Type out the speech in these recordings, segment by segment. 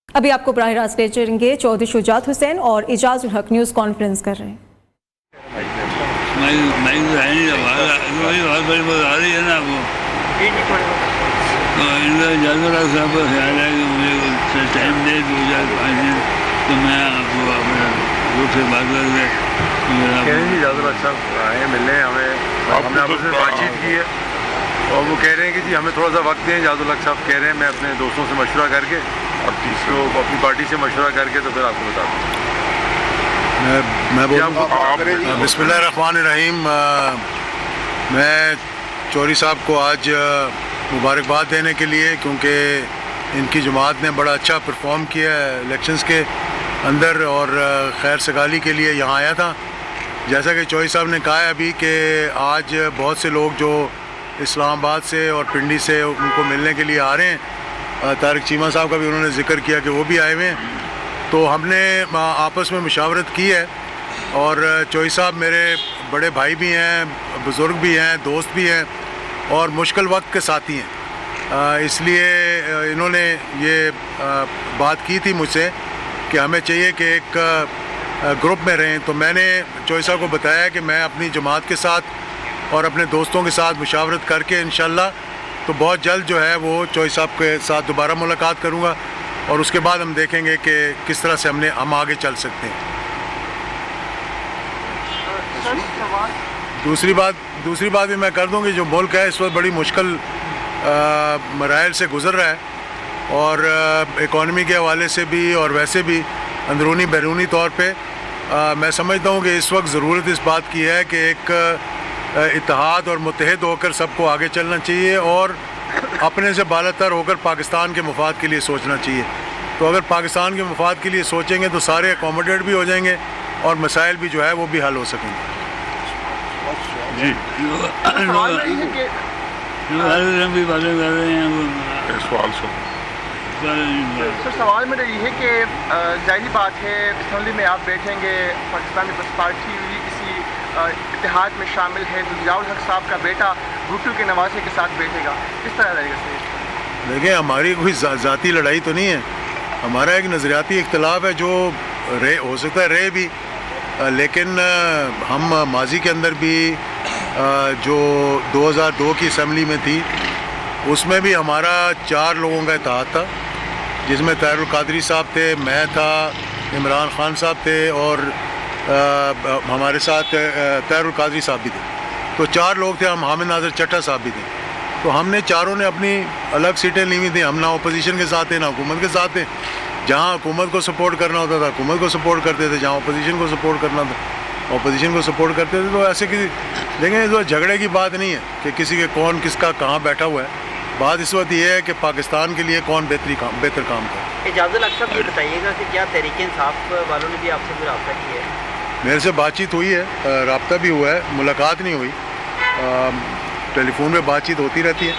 ابھی آپ کو براہ راست لے چلیں گے چودھری شجاعت حسین اور اعجاز الحق نیوز کانفرنس کر رہے ہیں۔ آئے ملنے ہمیں، ہم نے آپس میں بات چیت کی ہے اور وہ کہہ رہے ہیں کہ جی ہمیں تھوڑا سا وقت دیں۔ اعجاز الحق صاحب کہہ رہے ہیں میں اپنے دوستوں سے مشورہ کر کے اپنی پارٹی سے مشورہ کر کے تو پھر آپ کو بتا دوں۔ میں بولوں بسم اللہ الرحمن الرحیم۔ میں چودھری صاحب کو آج مبارکباد دینے کے لیے، کیونکہ ان کی جماعت نے بڑا اچھا پرفارم کیا ہے الیکشنز کے اندر، اور خیر سگالی کے لیے یہاں آیا تھا۔ جیسا کہ چودھری صاحب نے کہا ہے ابھی کہ آج بہت سے لوگ جو اسلام آباد سے اور پنڈی سے ان کو ملنے کے لیے آ رہے ہیں، طارق چیمہ صاحب کا بھی انہوں نے ذکر کیا کہ وہ بھی آئے ہوئے ہیں، تو ہم نے آپس میں مشاورت کی ہے، اور چودھری صاحب میرے بڑے بھائی بھی ہیں، بزرگ بھی ہیں، دوست بھی ہیں، اور مشکل وقت کے ساتھی ہیں۔ اس لیے انہوں نے یہ بات کی تھی مجھ سے کہ ہمیں چاہیے کہ ایک گروپ میں رہیں، تو میں نے چودھری صاحب کو بتایا کہ میں اپنی جماعت کے ساتھ اور اپنے دوستوں کے ساتھ مشاورت کر کے انشاءاللہ تو بہت جلد جو ہے وہ چودھری صاحب کے ساتھ دوبارہ ملاقات کروں گا، اور اس کے بعد ہم دیکھیں گے کہ کس طرح سے ہم آگے چل سکتے ہیں۔ دوسری بات بھی میں کر دوں کہ جو ملک ہے اس وقت بڑی مشکل مراحل سے گزر رہا ہے، اور اکانومی کے حوالے سے بھی اور ویسے بھی اندرونی بیرونی طور پہ میں سمجھتا ہوں کہ اس وقت ضرورت اس بات کی ہے کہ ایک اتحاد اور متحد ہو کر سب کو آگے چلنا چاہیے، اور اپنے سے بالا تر ہو کر پاکستان کے مفاد کے لیے سوچنا چاہیے۔ تو اگر پاکستان کے مفاد کے لیے سوچیں گے تو سارے اکوموڈیٹ بھی ہو جائیں گے اور مسائل بھی جو ہے وہ بھی حل ہو سکیں گے۔ جی سوال میرا یہ ہے کہ ظاہری بات ہے اسمبلی میں آپ بیٹھیں گے، پاکستان پیپلز پارٹی کسی اتحاد میں شامل ہے، تو ضیاء الحق صاحب کا بیٹا بھٹو کے نواسے کے ساتھ بیٹھے گا، کس طرح رہے گا؟ دیکھیں ہماری کوئی ذاتی لڑائی تو نہیں ہے، ہمارا ایک نظریاتی اختلاف ہے جو ہو سکتا ہے رہے بھی، لیکن ہم ماضی کے اندر بھی جو 2002 کی اسمبلی میں تھی اس میں بھی ہمارا 4 لوگوں کا اتحاد تھا، جس میں طاہر القادری صاحب تھے، میں تھا، عمران خان صاحب تھے، اور ہمارے ساتھ طاہر القادری صاحب بھی تھے، تو 4 لوگ تھے ہم، حامد ناظر چٹھا صاحب بھی تھے، تو ہم نے چاروں نے اپنی الگ سیٹیں لی ہوئی تھیں، ہم نہ اپوزیشن کے ساتھ تھے نہ حکومت کے ساتھ تھے، جہاں حکومت کو سپورٹ کرنا ہوتا تھا حکومت کو سپورٹ کرتے تھے، جہاں اپوزیشن کو سپورٹ کرنا تھا اپوزیشن کو سپورٹ کرتے تھے۔ تو ایسے کسی دیکھیں تو جھگڑے کی بات نہیں ہے کہ کسی کے کون کس کا کہاں بیٹھا ہوا ہے، بات اس وقت یہ ہے کہ پاکستان کے لیے کون بہتر کام کرے۔ اعجاز الحق صاحب یہ بتائیے گا کہ کیا تحریک انصاف والوں نے بھی آپ سے کوئی رابطہ کیا ہے؟ میرے سے بات چیت ہوئی ہے، رابطہ بھی ہوا ہے، ملاقات نہیں ہوئی، ٹیلی فون پہ بات چیت ہوتی رہتی ہے،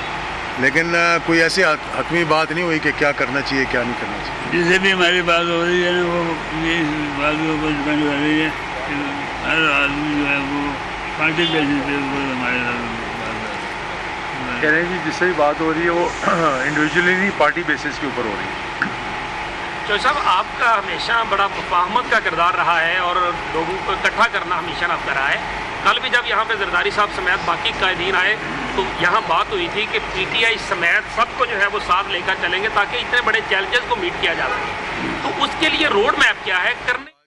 لیکن کوئی ایسی حتمی بات نہیں ہوئی کہ کیا کرنا چاہیے کیا نہیں کرنا چاہیے۔ جس سے بھی ہماری بات ہو رہی ہے نا وہ یہ بات کے اوپر ڈپینڈ کر رہی ہے کہ ہر آدمی جو ہے وہ پارٹی بیسس پہ ہمارے ساتھ کہہ رہے ہیں جی جس سے بھی بات ہو رہی ہے وہ انڈیویجولی نہیں پارٹی بیسس کے اوپر ہو رہی ہے۔ چودھری صاحب آپ کا ہمیشہ بڑا مفاہمت کا کردار رہا ہے اور لوگوں کو اکٹھا کرنا ہمیشہ آپ کا رہا ہے۔ کل بھی جب یہاں پہ زرداری صاحب سمیت باقی قائدین آئے تو یہاں بات ہوئی تھی کہ پی ٹی آئی سمیت سب کو جو ہے وہ ساتھ لے کر چلیں گے تاکہ اتنے بڑے چیلنجز کو میٹ کیا جا سکے، تو اس کے لیے روڈ میپ کیا ہے کرنے